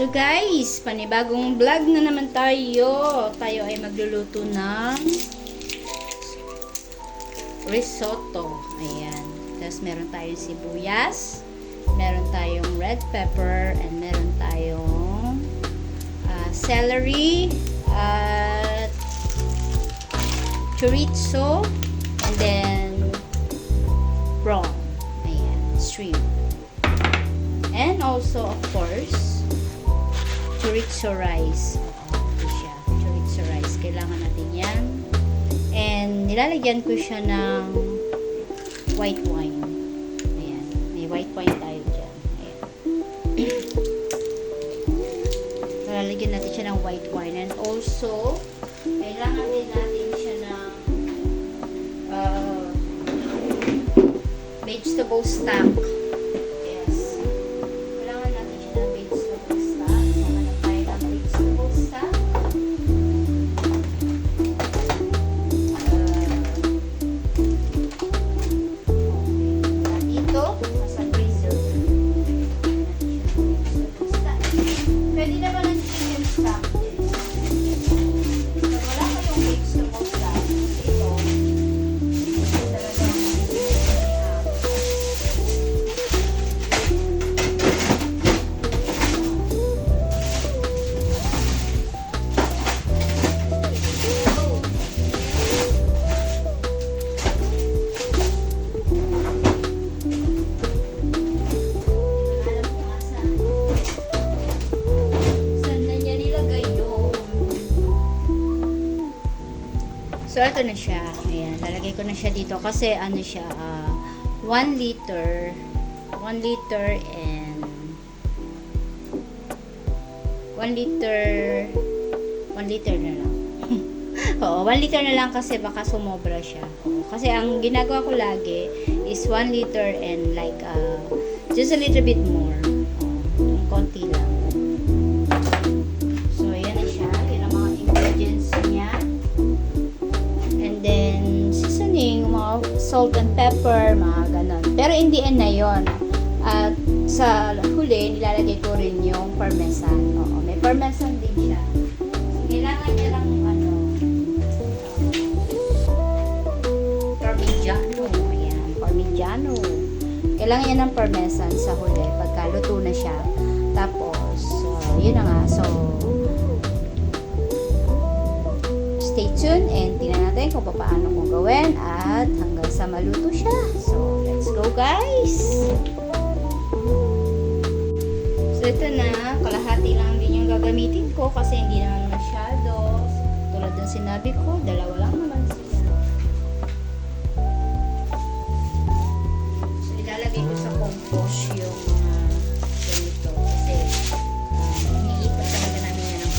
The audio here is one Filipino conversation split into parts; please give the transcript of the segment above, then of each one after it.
So guys, panibagong vlog na naman tayo. Tayo ay magluluto ng risotto. Ayan. Tapos meron tayong sibuyas, meron tayong red pepper, and meron tayong celery, at chorizo, and then prawn. Ayan, shrimp. And also, of course, chorizo rice. Ito siya, chorizo rice. Kailangan natin yan. And nilalagyan ko siya ng white wine. Ayan, may white wine tayo dyan. Ayan. Nilalagyan natin siya ng white wine. And also, kailangan din natin siya ng vegetable stock. So, ito na siya. Ayan, lalagay ko na siya dito kasi ano siya, 1 liter and 1 liter na lang. Oo, 1 liter na lang kasi baka sumobra siya. Oo, kasi ang ginagawa ko lagi is 1 liter and like just a little bit more. Oo, konti lang. So, ayan na siya. Yan ang mga ingredients niya. Then, seasoning, mga salt and pepper, mga ganon. Pero in the end na yun. At sa huli, nilalagay ko rin yung parmesan. Oo, may parmesan din siya. So, kailangan niya ng parmigiano. Ayan, parmigiano. Kailangan niya ng parmesan sa huli pagka luto na siya. Tapos, yun na nga. So, stay tuned and tingnan natin kung paano kung gawin at hanggang sa maluto siya. So, let's go guys! So, ito na. Kalahati lang din yung gagamitin ko kasi hindi naman masyado. Tulad ng sinabi ko, dalawa lang naman sila. So, ilalagay ko sa compost yung ganito kasi iniipot talaga namin yan ng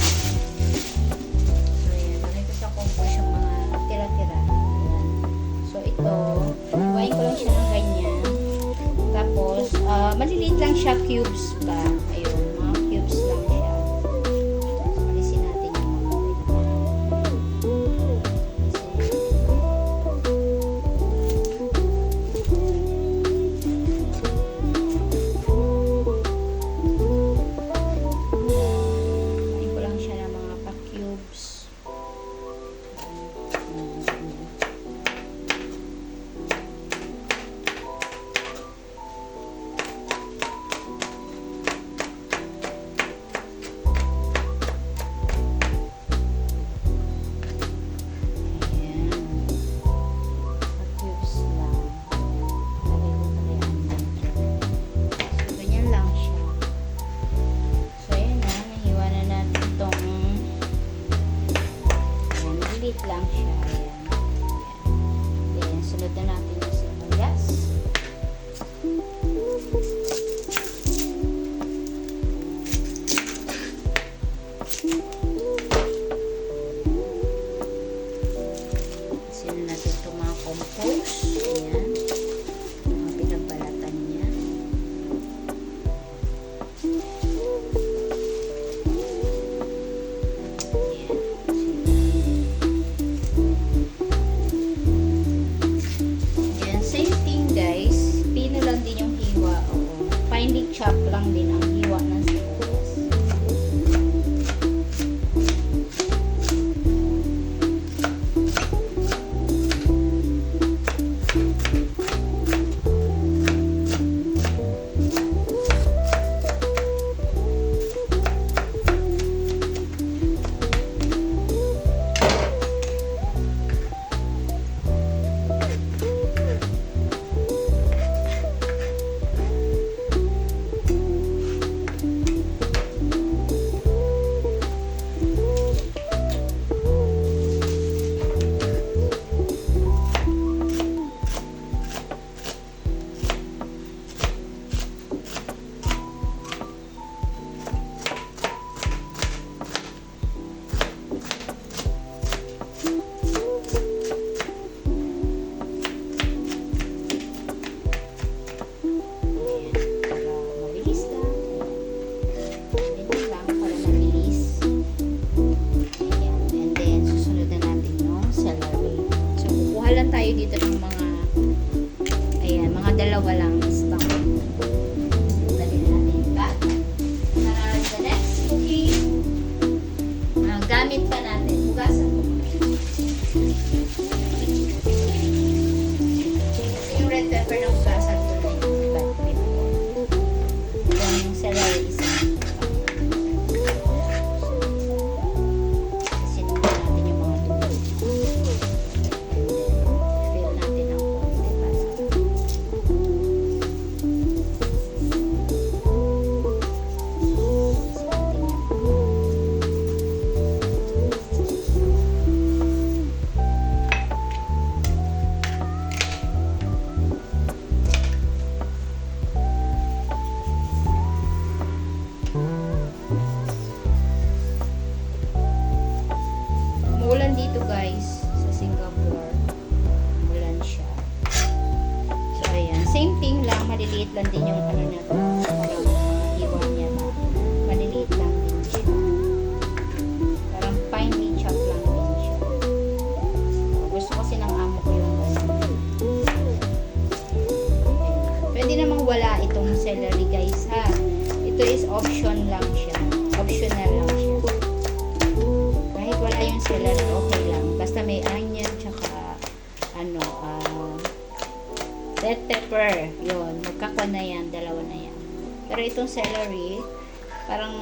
compost yung mga tira-tira. Ayan. So, ito, iwain ko lang siya ng ganyan. Tapos, maliliit lang siya, cubes ba? Ayun, mga cubes lang siya. So, alisin natin yung mga iwain ko lang siya ng mga pa-cubes. Lang siya. Ayan. Then, sunod na natin yung sibuyas. Sunod natin itong mga compost. Ayan. Mga pinagbalatan niya. chop lang din ang hiwa ng sibuyas. walang stock. Dali natin back. Para the next cooking, gamit pa natin. Hugasan mo. Kasi yung red pepper na hugasan ko na yung black pepper. Yung celery isa. Sinunod natin yung mga tubig. Fill natin ng konti para umuulan dito guys sa Singapore. Umuulan siya. So ayan, same thing lang, maliliit lang din yung ano na to. Parang iwan niya ba. Maliliit lang din siya. Parang finely chop lang din siya. So, gusto kasi ng amo ko yung ganun. Pwede namang wala itong celery guys ha. Ito is option lang siya. Optional lang siya. Kahit wala yung celery, okay lang. Basta may onion, tsaka ano, red pepper. Yun, magkakwa na yan, dalawa na yan. Pero itong celery, parang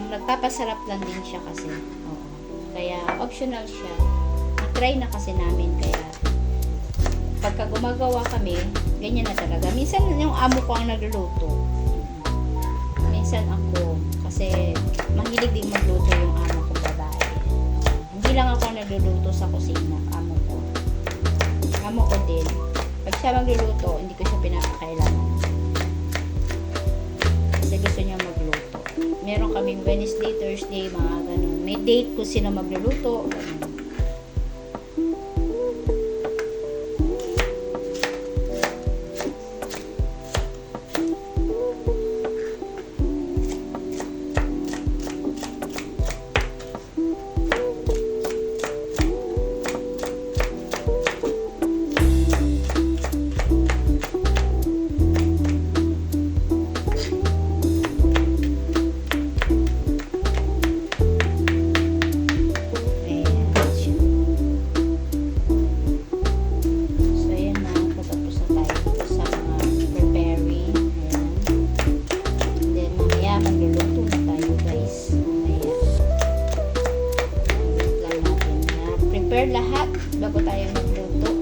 nagpapasarap lang din siya kasi. Oo. Kaya optional siya. Na-try na kasi namin, kaya pagka gumagawa kami, ganyan na talaga. Minsan yung amo ko ang nagluluto. Minsan ako. Kasi mahilig din magluto yung amo ko babae. Hindi lang ako nagluluto sa kusina. Amo ko. Amo ko din. Pag siya magluluto, hindi ko siya pinapakailangan. Kasi gusto niya magluto. Meron kaming Wednesday, Thursday, mga ganun. May date kung sino magluluto. Ganun. Lahat bago tayo magluto.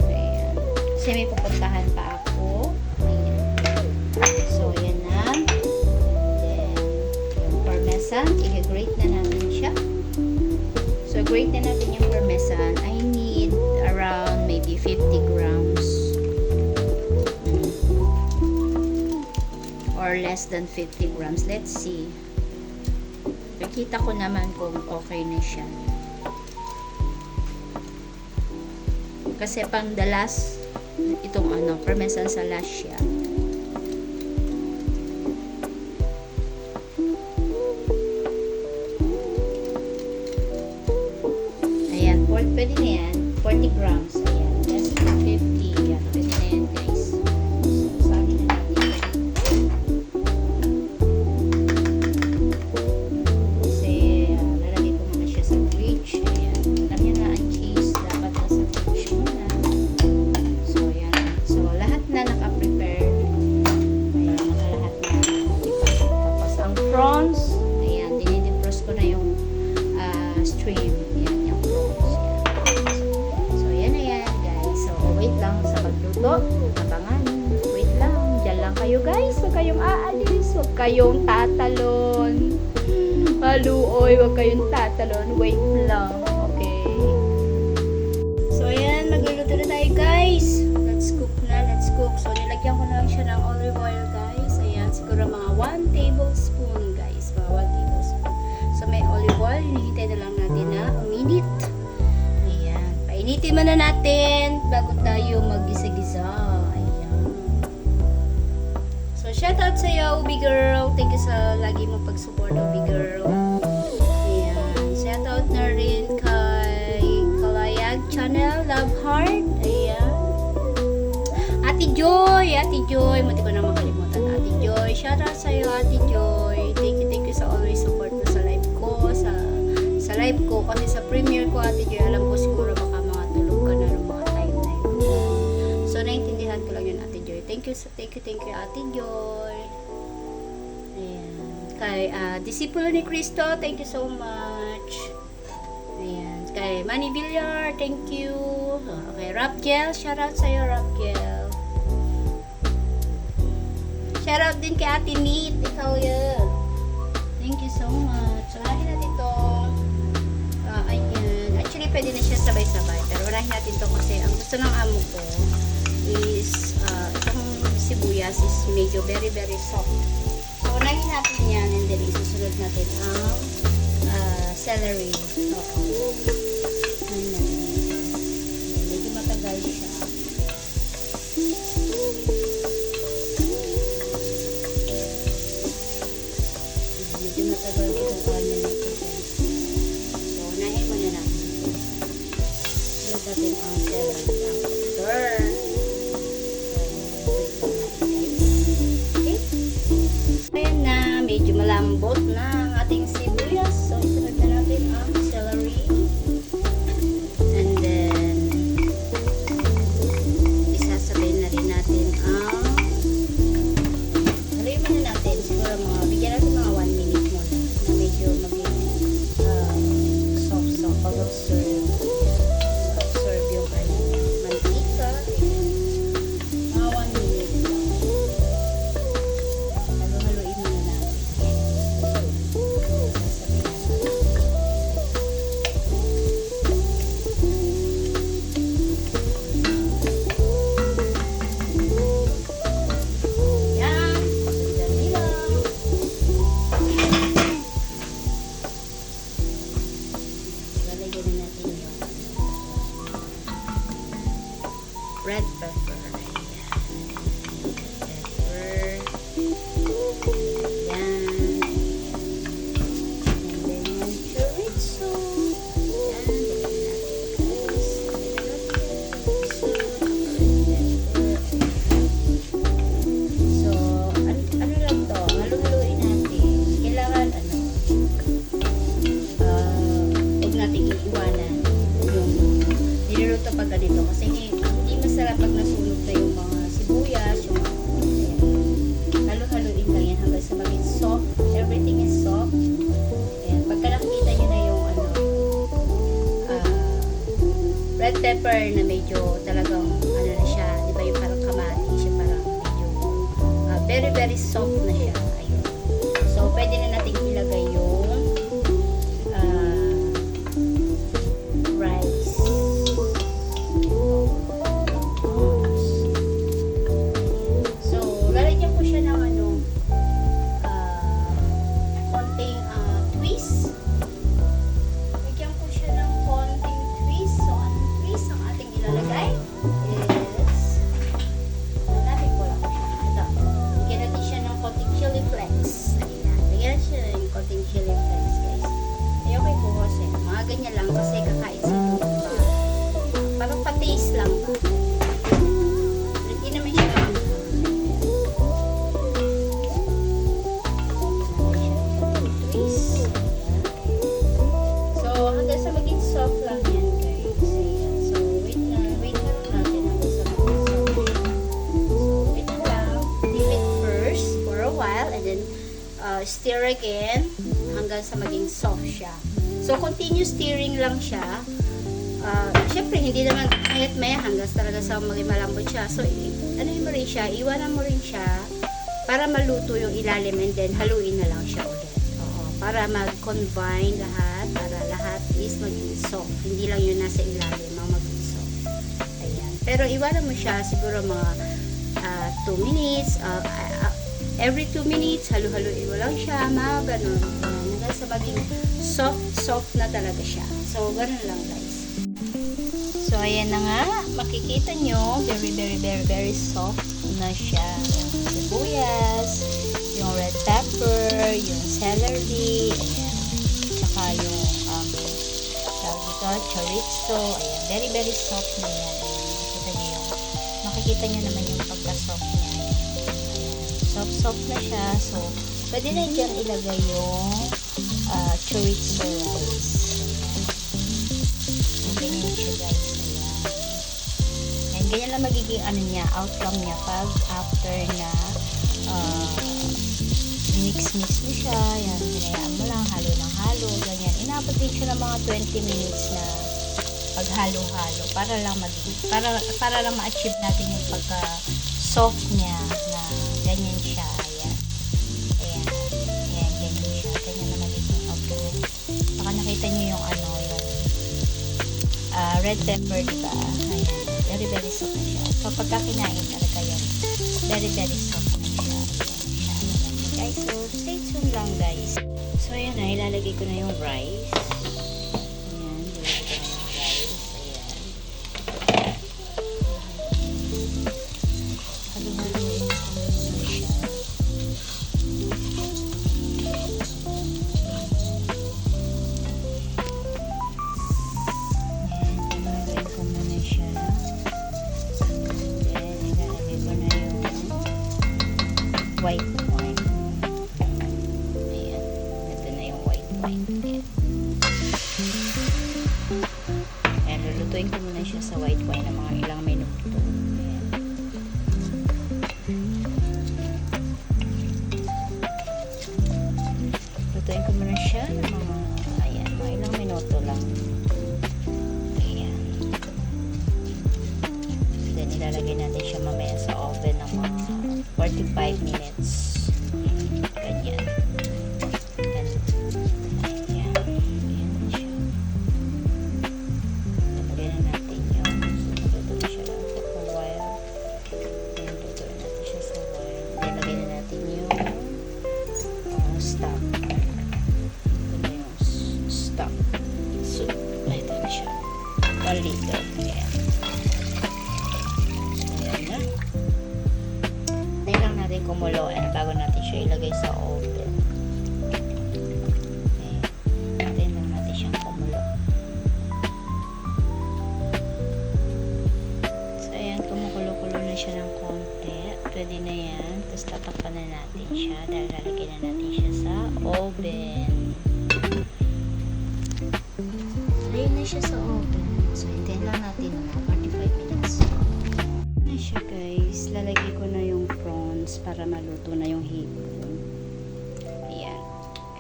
Ayan. Kasi may pupuntahan pa ako. Ayan. So, yan na. Then, yung parmesan, i-grate na natin siya. So, grate na natin yung parmesan. I need around maybe 50 grams. Or less than 50 grams. Let's see. Nakita ko naman kung okay na siya. Kasi pang the last, itong ano, parmesan sa last siya. Ayan, pwede na yan. 40 grams. Ayan, less than 50. Ayan, pwede na yan guys. So, sabi na natin. Kasi, lalagay ko muna siya sa fridge. Ayan, alam niyo na ang cheese. Dapat na sa fridge muna. So, ayan. So, lahat na naka-prepare. Ayan, nakalahat na. Tapos, ang prawns. Ayan, dinidefrost ko na yung stream. Ayan, yung prawns. Ayan. So, ayan na yan, guys. So, wait lang sa pagluto. Abangan. Wait lang. Diyan lang kayo, guys. Huwag kayong aalis. Huwag kayong tatalon. Haluoy, huwag kayong tatalon. Wait lang. Okay. So, ayan. Magluluto na tayo, guys. Let's cook na. Let's cook. So, nilagyan ko na lang siya ng olive oil, guys. Ayan. Siguro mga 1 tablespoon, guys. Mga 1 tablespoon. So, may olive oil. Hinihintay na lang natin na uminit. Ayan. Painitin muna natin bago tayo mag-gisa-gisa. Ayan. So, shout out sa iyo, Ubi Girl. Thank you sa lagi mong pag-support, Ubi Girl. Ayan. Shout out na rin kay Kalayag Channel, Love Heart. Ayan. Ate Joy, mati ko na makalimutan. Ate Joy, shout out sa'yo, Ate Joy. Thank you sa always support mo sa live ko, sa live ko, kasi sa premiere ko, Ate Joy, alam ko siguro baka mga tulog ka na ng mga time na yun. So, naintindihan ko lang yun, Ate Joy. Thank you, Ate Joy. Ayan. Kay Disipulo ni Cristo, thank you so much. Ayan. Kay Manny Villar, thank you. Okay, Rapgel, shout out sa'yo, Rapgel. Shout out din kay Ate Neat, ikaw yun. Thank you so much. So, unahin natin to. Ayan. Actually, pwede na siya sabay-sabay. Pero unahin natin to kasi ang gusto ng amo ko is itong sibuyas is medyo very soft. So, unahin natin yan and then isusunod natin ang celery. Unahin natin yan. Medyo matagal siya. Medyo matagal itong kanya nito. So, unahin muna natin. Sunod natin ang celery. After. Ayan na, medyo malambot na ang ating sibuyas. So, isunod na natin ang celery. And then, isasabay na rin natin ang haluin muna natin. Siguro bigyan natin mga 1 minute muna na medyo maging soft pag observe yung mantika. Mga 1 minute lang. Haluin muna natin. Yan. Sandali lang. Lalagyan na natin yung red pepper. Ayan. And then yung chorizo. Ayan. So, ano lang to? Haluhaluin natin. Kailangan, huwag natin iiwanan yung niluluto pag ganito. Kasi hindi masarap pag nasunog na yung mga sibuyas, yung haluhaluin lang yan hanggang sa maging soft. Everything is soft. Ayan. Pagka nakikita nyo na yung red pepper na medyo talagang na siya, di ba yung parang kamati siya, parang medyo very soft na siya. Ayun. So, pwede na natin ilagay yung rice. So, lalagyan ko siya ng konting twist. Lagyan ko siya ng konting twist. So, anong twist ang ating ilalagay? Is, natin ko lang siya. Ito. Lagyan natin siya ng konting chili flakes. Ayan. Lagyan natin siya ng konting chili flakes, guys. Ayaw kay po kasi. Mga ganyan lang kasi kakain sa lupa. Parang pa-taste lang ba? Hindi naman siya lang. Twist. So, hanggang sa maging soft lang yan, guys. Ayan. So, wait na lang natin hanggang sa maging soft. So, wait na lang. Leave it first for a while and then stir again hanggang sa maging soft siya. So, continue stirring lang siya. Syempre, hindi naman kahit maya hanggang talaga sa maging malambot siya. So, mo rin siya, iwanan mo rin siya para maluto yung ilalim and then haluin na lang siya ulit. Oo, para mag-combine lahat, para lahat is maging soft. Hindi lang yun nasa ilalim ang maging soft. Ayan. Pero iwanan mo siya siguro mga 2 minutes. Every 2 minutes, halu-haluin mo lang siya, mga ganun. Hanggang sa maging soft na talaga siya. So, ganun lang, guys. So, ayan na nga. Makikita nyo, very soft na siya. Yung sibuyas, yung red pepper, yung celery, ayan. Tsaka yung, tawag dito, chorizo. Ayan, very soft na yan. Ayan, makikita nyo yung makikita nyo naman yung pagka-soft niya. Ayan. Soft-soft na siya. So, pwede na dyan ilagay yung chorizo rice. Ayan. Ganyan siya guys. Ayan. Ganyan lang magiging ano niya, outcome niya pag after na mix-mix mo siya. Ayan. Hinayaan mo lang, halo ng halo. Ganyan. Inabot din siya ng mga 20 minutes na paghalo-halo para lang para lang ma-achieve natin yung pagka soft niya na ganyan siya. Ayan. Ayan. Ayan, ganyan siya. Ganyan na magiging outcome. Baka nakita niyo yung ano, yung red pepper, diba? Ayan. Very, very soft na siya. So, pagka kinain talaga yan, very, very soft na siya. Ayan siya. Ayan, guys. So, stay tuned lang, guys. So, ayan na. Ilalagay ko na yung rice. White wine. Ayan. Ito na yung white wine. Ayan. Ayan, lulutuin ko muna siya sa white wine ng mga ilang minuto. Ayan. Lutuin ko muna siya ng mga, ayan, mga ilang minuto lang. Ayan. Then, ilalagay natin siya mamaya sa oven ng mga 45 minutes. Ganyan. Ayan. Ayan. Ayan siya. Lagyan na natin yung luto na siya for a while. Ayan, luto na natin siya sa while. Then, lagyan na natin yung stock. Ito na yung stock. So, ito na siya. 1 liter. Ayan. Kumuloan bago natin siya ilagay sa oven. Okay. Natin lang natin siyang kumulo. So, ayan, kumukulo-kulo na siya ng konti. Pwede na yan. Tapos, tatakpan na natin siya dahil lalagyan na natin siya sa oven. Ayun na siya sa oven. So, hintayin lang natin mga 45 minutes. Na siya guys. Lalagay ko na yung prawns para maluto na yung hipon. Ayan.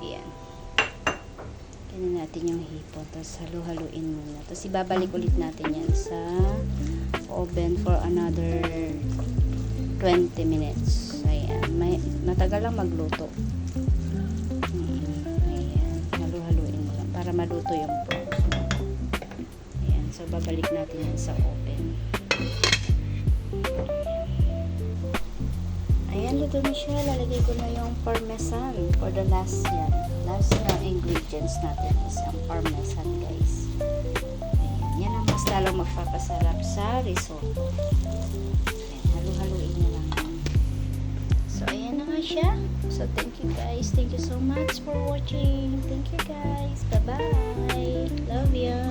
Ayan. Ganyan natin yung hipon. Tapos halo-haluin muna. Tapos ibabalik ulit natin yan sa oven for another 20 minutes. Ayan. Matagal lang magluto. Ayan. Halo-haluin mo lang para maluto yung prawns. Ayan. So babalik natin yan sa oven. Ayan, luto na siya. Lalagay ko na yung parmesan for the last yan. Last na ingredients natin is ang parmesan, guys. Ayan, yan ang mas lalong magpapasarap sa risotto. Ayan, halu-haluin na lang. So, ayan na nga siya. So, thank you guys. Thank you so much for watching. Thank you guys. Bye-bye. Love ya.